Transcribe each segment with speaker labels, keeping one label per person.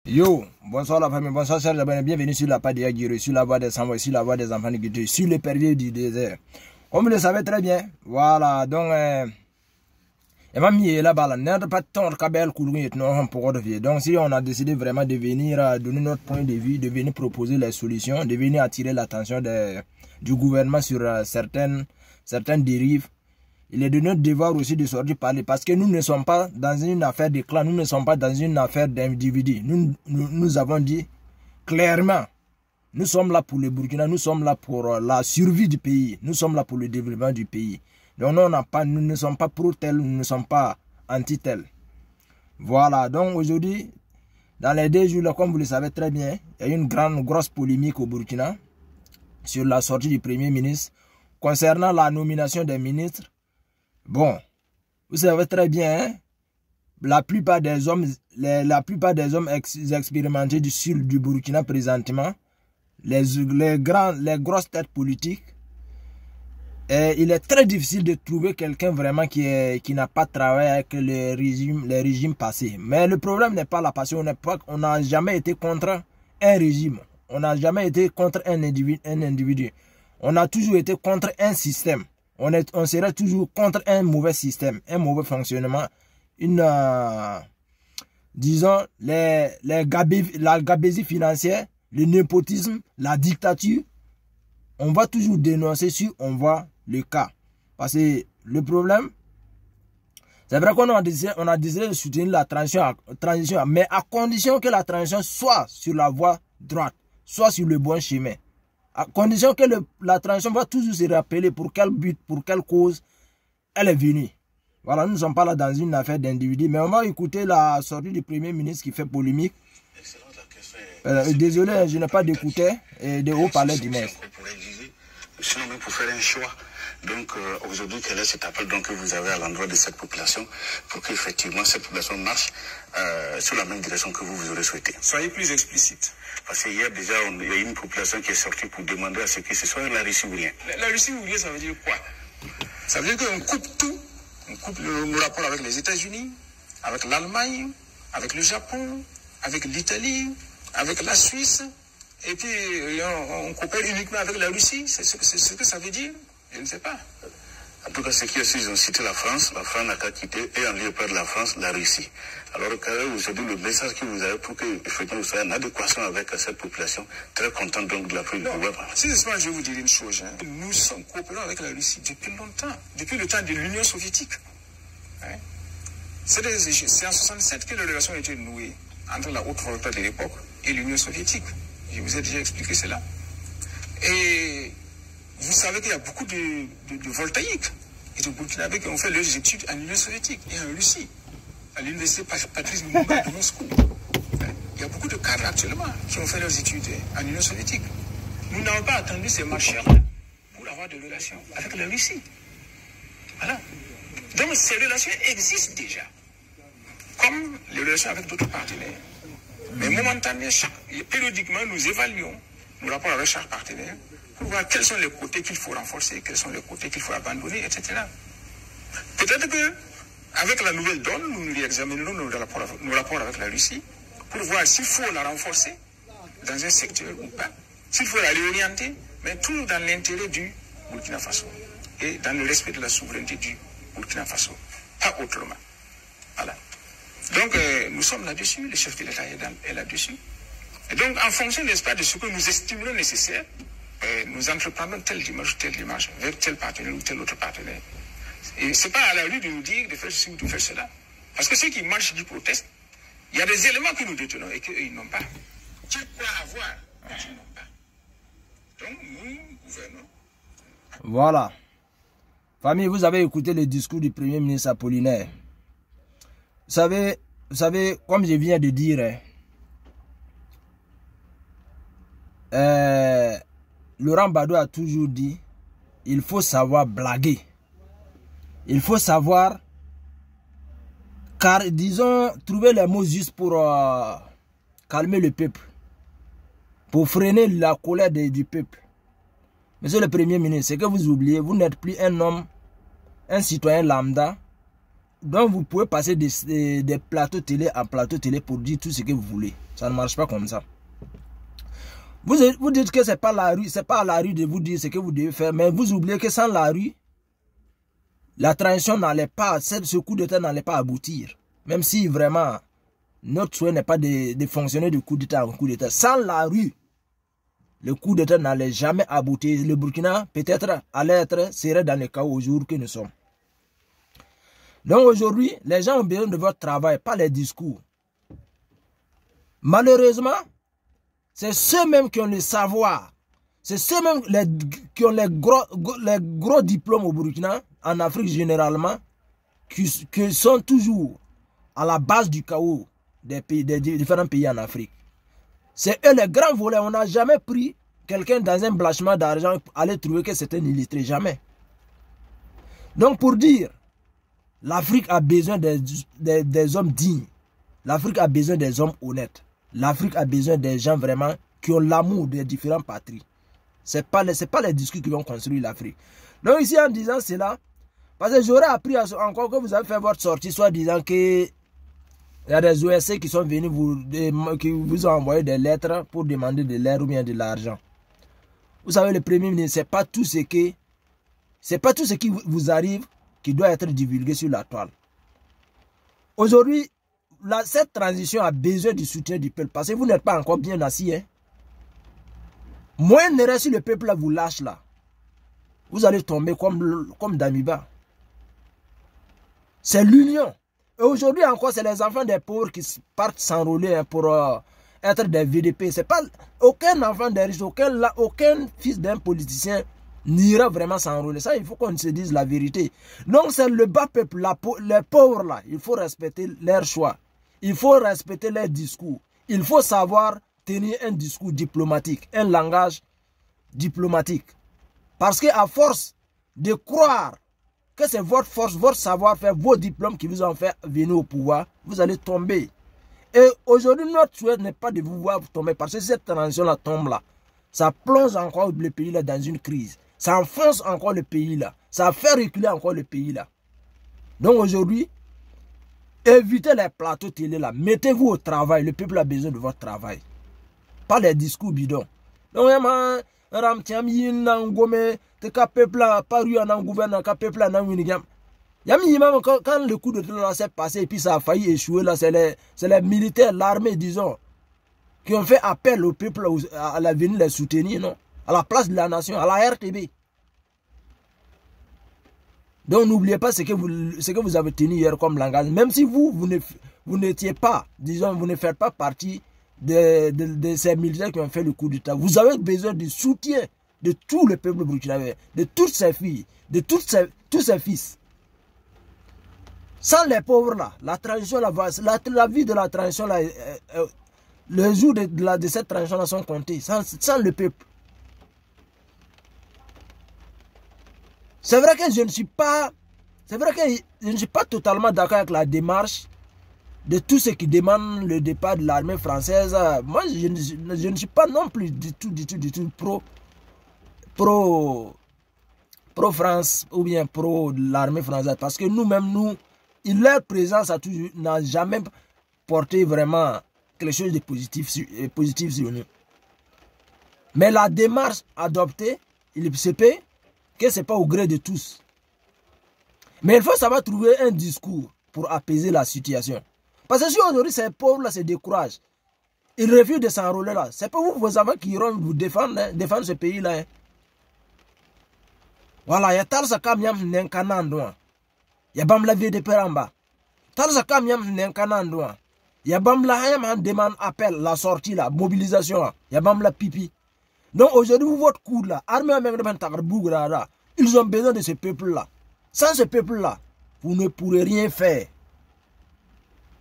Speaker 1: Yo, bonsoir la famille, bonsoir chers abonnés, bienvenue sur la page de Yagiro, sur la voix des sans-voix, sur la voix des enfants de Guité, sur le perrier du désert. Comme vous le savez très bien, voilà, donc, et ma mie là-bas, n'est pas tant cabel coulouin non pour de. Donc si on a décidé vraiment de venir donner notre point de vue, de venir proposer les solutions, de venir attirer l'attention du gouvernement sur certaines dérives. Il est de notre devoir aussi de sortir parler parce que nous ne sommes pas dans une affaire de clan, nous ne sommes pas dans une affaire d'individu. Nous avons dit clairement, nous sommes là pour le Burkina, nous sommes là pour la survie du pays, nous sommes là pour le développement du pays. Donc nous ne sommes pas pro-tel, nous ne sommes pas anti-tel. Voilà, donc aujourd'hui, dans les 2 jours, là, comme vous le savez très bien, il y a une grosse polémique au Burkina sur la sortie du Premier ministre concernant la nomination des ministres. Bon, vous savez très bien, hein, la plupart des hommes expérimentés du Burkina présentement, les grosses têtes politiques, il est très difficile de trouver quelqu'un vraiment qui n'a pas travaillé avec les régimes passés. Mais le problème n'est pas la passion, on n'a jamais été contre un régime, on n'a jamais été contre un individu, on a toujours été contre un système. On serait toujours contre un mauvais système, un mauvais fonctionnement, disons, la gabésie financière, le népotisme, la dictature. On va toujours dénoncer si on voit le cas. Parce que le problème, c'est vrai qu'on a décidé de soutenir la transition, mais à condition que la transition soit sur la voie droite, soit sur le bon chemin. À condition que la transition va toujours se rappeler pour quel but, pour quelle cause elle est venue. Voilà, nous ne sommes pas là dans une affaire d'individu, mais on va écouter la sortie du Premier ministre qui fait polémique. Désolé, je n'ai pas d'écouteur et de haut-parleur du maître.
Speaker 2: Sinon, même pour faire un choix. Donc, aujourd'hui, quel est cet appel que vous avez à l'endroit de cette population pour qu'effectivement cette population marche sur la même direction que vous aurez souhaité? Soyez plus explicite. Parce que hier, déjà, il y a une population qui est sortie pour demander à ce que ce soit la Russie ou rien. La Russie ou rien, ça veut dire quoi? Ça veut dire qu'on coupe tout. On coupe nos rapports avec les États-Unis, avec l'Allemagne, avec le Japon, avec l'Italie, avec la Suisse. Et puis, on coopère uniquement avec la Russie. C'est ce que ça veut dire? Je ne sais pas. En tout cas, ce qui est sûr, ils ont cité la France n'a qu'à quitter, et en lieu de la France, la Russie. Alors aujourd'hui, le message que vous avez pour que effectivement, vous soyez en adéquation avec cette population, très content donc de la prise du pouvoir. Si je vais vous dire une chose, hein. Nous sommes coopérants avec la Russie depuis longtemps, depuis le temps de l'Union soviétique. Hein? C'est en 1967 que la relation a été nouée entre la haute volonté de l'époque et l'Union soviétique. Je vous ai déjà expliqué cela. Et vous savez qu'il y a beaucoup de voltaïques et de Burkinabés qui ont fait leurs études en Union soviétique et en Russie, à l'université Patrice Lumumba de Moscou. Il y a beaucoup de cadres actuellement qui ont fait leurs études en Union soviétique. Nous n'avons pas attendu ces marcheurs pour avoir des relations avec la Russie. Voilà. Donc ces relations existent déjà, comme les relations avec d'autres partenaires. Mais momentanément, périodiquement, nous évaluons nos rapports avec chaque partenaire pour voir quels sont les côtés qu'il faut renforcer, quels sont les côtés qu'il faut abandonner, etc. Peut-être qu'avec la nouvelle donne, nous réexaminerons nos rapports avec la Russie pour voir s'il faut la renforcer dans un secteur ou pas, s'il faut la réorienter, mais tout dans l'intérêt du Burkina Faso et dans le respect de la souveraineté du Burkina Faso, pas autrement. Voilà. Donc, nous sommes là-dessus, le chef de l'État est là-dessus. Et donc, en fonction, n'est-ce pas, de ce que nous estimons nécessaire, nous entreprenons telle démarche vers tel partenaire ou tel autre partenaire. Et ce n'est pas à la rue de nous dire de faire ceci ou de faire cela. Parce que ceux qui marchent, qui protestent, il y a des éléments que nous détenons et qu'ils n'ont pas. Qui croient avoir, mais qu'ils n'ont pas. Donc, nous gouvernons.
Speaker 1: Voilà. Famille, vous avez écouté le discours du Premier ministre Apollinaire. Vous savez, comme je viens de dire, Laurent Gbagbo a toujours dit, il faut savoir blaguer. Il faut savoir, disons, trouver les mots justes pour calmer le peuple, pour freiner la colère du peuple. Monsieur le Premier ministre, c'est que vous oubliez, vous n'êtes plus un homme, un citoyen lambda, donc vous pouvez passer des plateaux télé à plateau télé pour dire tout ce que vous voulez. Ça ne marche pas comme ça. Vous dites que c'est pas la rue, c'est pas à la rue de vous dire ce que vous devez faire, mais vous oubliez que sans la rue, la transition n'allait pas, ce coup d'État n'allait pas aboutir. Même si vraiment, notre souhait n'est pas de fonctionner de coup d'État en coup d'État. Sans la rue, le coup d'État n'allait jamais aboutir. Le Burkina, peut-être, serait dans le chaos au jour que nous sommes. Donc aujourd'hui, les gens ont besoin de votre travail, pas les discours. Malheureusement, c'est ceux-mêmes qui ont le savoir, c'est ceux-mêmes qui ont les gros diplômes au Burkina, en Afrique généralement, qui sont toujours à la base du chaos des différents pays en Afrique. C'est eux les grands voleurs. On n'a jamais pris quelqu'un dans un blanchiment d'argent pour aller trouver que c'était un illettré. Jamais. Donc pour dire, l'Afrique a besoin des hommes dignes. L'Afrique a besoin des hommes honnêtes. L'Afrique a besoin des gens vraiment qui ont l'amour des différentes patries. Ce n'est pas les discours qui vont construire l'Afrique. Donc ici en disant cela, parce que j'aurais appris encore que vous avez fait votre sortie, soit disant que il y a des OSC qui sont venus qui vous ont envoyé des lettres pour demander de l'air ou bien de l'argent. Vous savez, le Premier ministre, c'est pas tout ce qui vous arrive qui doit être divulgué sur la toile. Aujourd'hui, cette transition a besoin du soutien du peuple parce que vous n'êtes pas encore bien assis. Hein? Moins de reste si le peuple là vous lâche là. Vous allez tomber comme Damiba. C'est l'union. Et aujourd'hui encore, c'est les enfants des pauvres qui partent s'enrôler pour être des VDP. C'est pas aucun enfant des riches, aucun fils d'un politicien n'ira vraiment s'enrôler. Ça, il faut qu'on se dise la vérité. Donc c'est le bas peuple, les pauvres là, il faut respecter leur choix. Il faut respecter leurs discours. Il faut savoir tenir un discours diplomatique, un langage diplomatique. Parce qu'à force de croire que c'est votre force, votre savoir-faire, vos diplômes qui vous ont fait venir au pouvoir, vous allez tomber. Et aujourd'hui, notre souhait n'est pas de vous voir tomber, parce que cette transition-là tombe là. Ça plonge encore le pays là dans une crise. Ça enfonce encore le pays là. Ça fait reculer encore le pays là. Donc aujourd'hui, évitez les plateaux télé là. Mettez-vous au travail. Le peuple a besoin de votre travail. Pas les discours bidons. Donc, quand le coup de temps s'est passé et puis ça a failli échouer là, c'est les militaires, l'armée disons, qui ont fait appel au peuple à la venir les soutenir, non? À la place de la nation, à la RTB. Donc n'oubliez pas ce que vous avez tenu hier comme langage. Même si vous n'étiez pas, disons, vous ne faites pas partie de ces militaires qui ont fait le coup d'État. Vous avez besoin du soutien de tout le peuple burkinabé, de toutes ses filles, de tous ses fils. Sans les pauvres là, la transition là, la vie de la transition là, les jours de cette transition là sont comptés. Sans le peuple. C'est vrai que je ne suis pas totalement d'accord avec la démarche de tous ceux qui demandent le départ de l'armée française. Moi, je ne suis pas non plus du tout pro France ou bien pro l'armée française. Parce que nous-mêmes, leur présence n'a jamais porté vraiment quelque chose de positif sur nous. Mais la démarche adoptée, il se peut que ce n'est pas au gré de tous. Mais il faut savoir trouver un discours pour apaiser la situation. Parce que si aujourd'hui ces pauvres-là se découragent, ils refusent de s'enrôler là, c'est pas vous, vos enfants qui iront vous défendre, hein, défendre ce pays-là. Hein. Voilà, il y a tal sa kam yam nenkanandwa. Il y a bam la VDP en bas. Tal sa kam yam nenkanandwa. Il y a bam la hayam han demande appel, la sortie là, mobilisation. Il y a bam la pipi. Donc aujourd'hui, vous, votre coup là, armée ils ont besoin de ce peuple-là. Sans ce peuple-là, vous ne pourrez rien faire.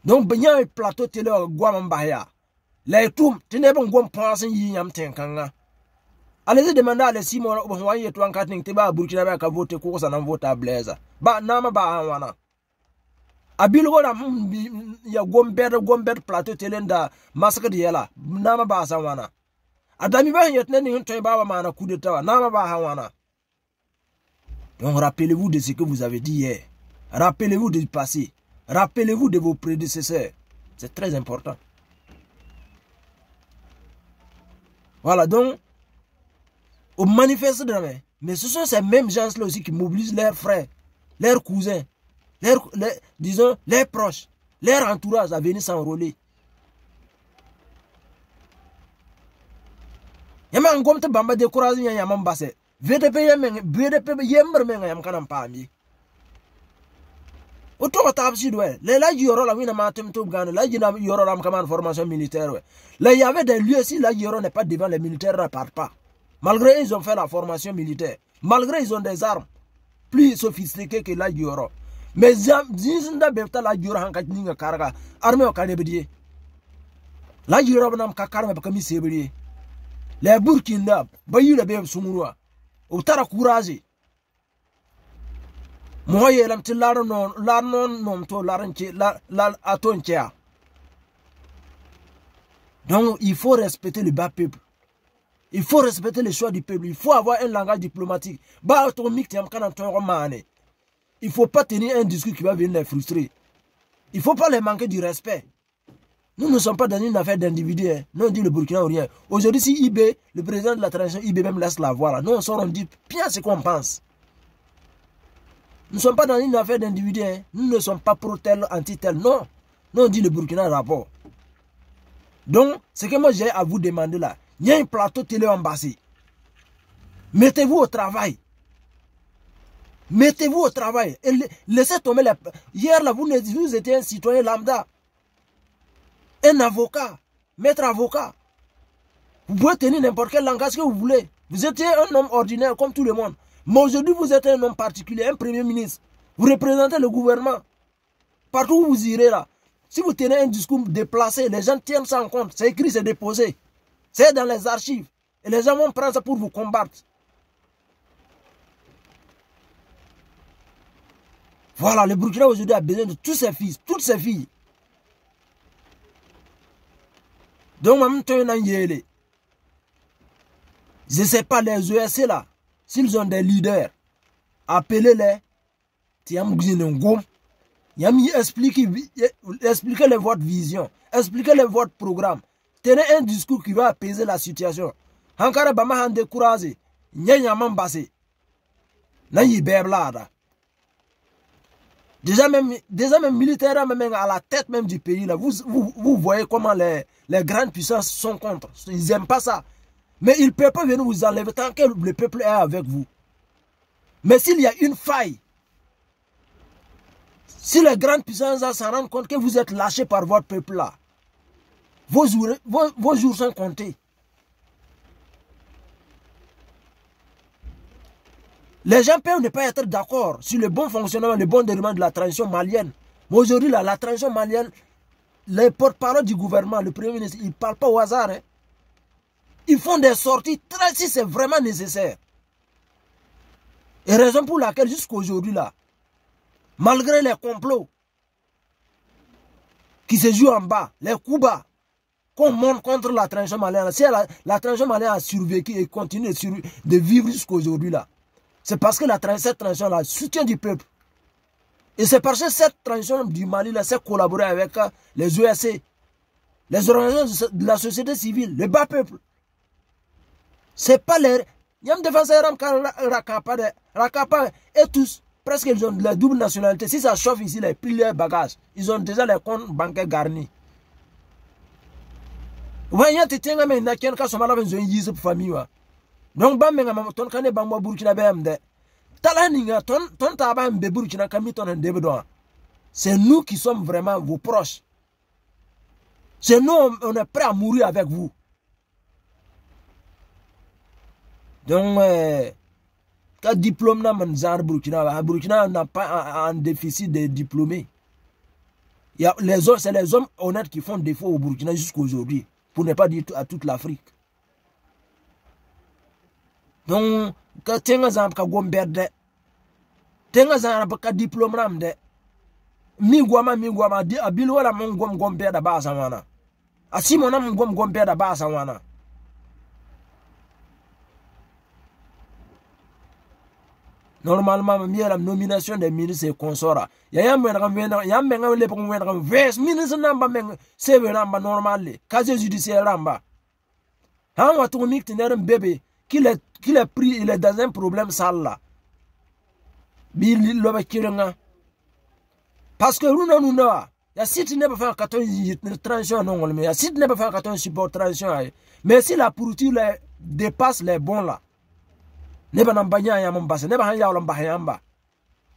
Speaker 1: Donc, il y a un plateau télé à Guamambaya. Les tours, tu n'es pas un bon point à yam tenkanga. Allez demander à les Simon, voyez, tu en catting, tu vas à Burkina Faso voter pour ça, vote à Blaise. Bah, nama ba wana. Abilwana, il y a Gombert plateau télé da massacre de Yala. Nama ba sawana. Adamiba yetnen un toyba mana coup de tawa. Nama ba hawana. Donc rappelez-vous de ce que vous avez dit hier. Rappelez-vous du passé. Rappelez-vous de vos prédécesseurs. C'est très important. Voilà, donc, on manifeste demain. Mais ce sont ces mêmes gens-là aussi qui mobilisent leurs frères, leurs cousins, disons, leurs proches, leur entourage à venir s'enrôler. Yama ngom te bamba découragé yama mbassé. VDP yember menga yam kanam pami. Auto tab si doué. Là yoro la wina matem to gane. Là yoro ram comme formation militaire ouais. Là il y avait des lieux si là yoro n'est pas devant les militaires ne partent pas. Malgré ils ont fait la formation militaire. Malgré ils ont des armes plus sophistiquées que là yoro. Mais zinda befta la yoro hankat ninga karga. Armée au kanebedié. Là yoro nam kakarme bakami sebedié. Les Burkina, Bayou le Beb Sumurua, au Tara courage. Moi, il a un l'arnon, to l'atonchea. Donc, il faut respecter le bas peuple. Il faut respecter les choix du peuple. Il faut avoir un langage diplomatique. Il ne faut pas tenir un discours qui va venir les frustrer. Il ne faut pas les manquer du respect. Nous ne sommes pas dans une affaire d'individu. Hein. Nous on dit le Burkina ou rien. Aujourd'hui, si IB, le président de la transition, IB même laisse la voix là. Nous on sort, on dit bien ce qu'on pense. Nous ne sommes pas dans une affaire d'individu. Hein. Nous ne sommes pas pro-tel, anti-tel. Non. Nous on dit le Burkina rapport. Donc, ce que moi j'ai à vous demander là, il y a un plateau télé embassé. Mettez-vous au travail. Mettez-vous au travail. Et laissez tomber les... Hier là, vous étiez un citoyen lambda. Un avocat, maître avocat. Vous pouvez tenir n'importe quel langage que vous voulez. Vous étiez un homme ordinaire comme tout le monde. Mais aujourd'hui, vous êtes un homme particulier, un premier ministre. Vous représentez le gouvernement. Partout où vous irez là. Si vous tenez un discours déplacé, les gens tiennent ça en compte. C'est écrit, c'est déposé. C'est dans les archives. Et les gens vont prendre ça pour vous combattre. Voilà, le Burkina aujourd'hui a besoin de tous ses fils, toutes ses filles. Donc, je ne sais pas les ESC là, s'ils ont des leaders, appelez-les. Expliquez-les votre vision, expliquez-les votre programme. Tenez un discours qui va apaiser la situation. Hankara bama han découragé, nyanya mambase. Nayi beblada. Déjà même militaires, même à la tête même du pays, là, vous voyez comment les grandes puissances sont contre. Ils n'aiment pas ça. Mais ils ne peuvent pas venir vous enlever tant que le peuple est avec vous. Mais s'il y a une faille, si les grandes puissances s'en rendent compte que vous êtes lâchés par votre peuple là, vos jours sont comptés. Les gens peuvent ne pas être d'accord sur le bon fonctionnement, le bon déroulement de la transition malienne. Mais aujourd'hui, la transition malienne, les porte-parole du gouvernement, le premier ministre, ils ne parlent pas au hasard. Hein. Ils font des sorties si c'est vraiment nécessaire. Et raison pour laquelle jusqu'à aujourd'hui, là, malgré les complots qui se jouent en bas, les coups bas, qu'on monte contre la transition malienne, si la transition malienne a survécu et continue de vivre jusqu'à aujourd'hui, là, c'est parce que cette transition-là soutient du peuple. Et c'est parce que cette transition du Mali là s'est collaboré avec les ESC, les organisations de la société civile, le bas peuple. C'est pas les... Yam défenseurs Rakapa et tous, presque ils ont la double nationalité. Si ça chauffe ici, ils plient leurs bagages. Ils ont déjà les comptes bancaires garnis. Voyez, tu tiens à me dire que Somala veut une pour famille. Donc, ton kane bangwa Burkina BMD. Talaninga, ton taban be Burkina Kamiton et Debedon. C'est nous qui sommes vraiment vos proches. C'est nous, on est prêt à mourir avec vous. Donc, quand diplôme n'a pas Burkina n'a pas un déficit de diplômés. C'est les hommes honnêtes qui font défaut au Burkina jusqu'à aujourd'hui, pour ne pas dire à toute l'Afrique. Donc, quand tu as un gomberde, tu as un diplôme ramde, miguama, abilwa la mon gomberde basawana. Asimona mon gomberde basawana. Normalement, la nomination des ministres et consorts. Il y a un ministre namba normal, casier judiciaire ramba. On va trouver un bébé qu'il est pris, il est dans un problème sale là. Parce que nous, il y a si tu n'as pas fait un carton transition, non, mais il y a si tu n'as pas fait un carton support transition, mais si la pourriture dépasse les bons là, ne pas n'en bagner à mon bassin, ne pas en yaolam bahayamba.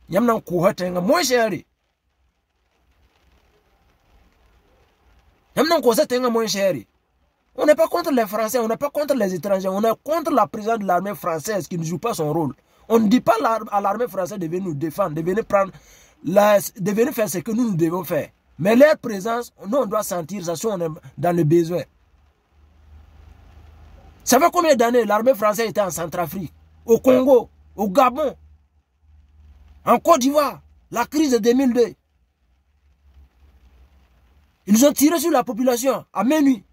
Speaker 1: Yam n'en couhatenga, moins chéri. Yam n'en couhatenga, moins chéri. On n'est pas contre les Français, on n'est pas contre les étrangers, on est contre la présence de l'armée française qui ne joue pas son rôle. On ne dit pas à l'armée française de venir nous défendre, de venir faire ce que nous devons faire. Mais leur présence, nous on doit sentir ça si on est dans le besoin. Ça fait combien d'années l'armée française était en Centrafrique, au Congo, au Gabon, en Côte d'Ivoire, la crise de 2002. Ils ont tiré sur la population à main nue.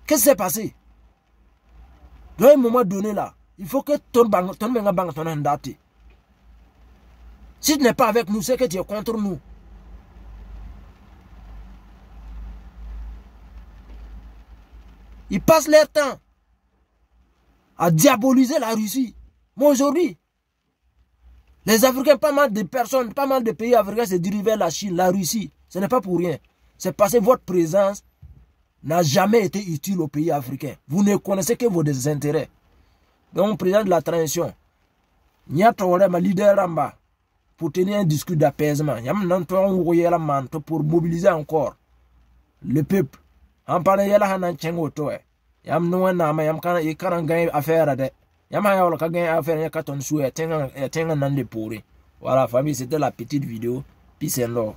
Speaker 1: Qu'est-ce qui s'est passé? Dans un moment donné là, il faut que ton bang ton andate. Si tu n'es pas avec nous, c'est que tu es contre nous. Ils passent leur temps à diaboliser la Russie. Mais aujourd'hui, les Africains, pas mal de personnes, pas mal de pays africains se dirigent vers la Chine, la Russie. Ce n'est pas pour rien. C'est parce que votre présence n'a jamais été utile aux pays africains. Vous ne connaissez que vos intérêts. Donc, président de la transition, il y a un leader Ramba pour tenir un discours d'apaisement. Il y a un pour mobiliser encore le peuple. En parlant de la Tchengoto, il y a un affaire de. Il y a un affaire de. Voilà, famille, c'était la petite vidéo. Peace and love.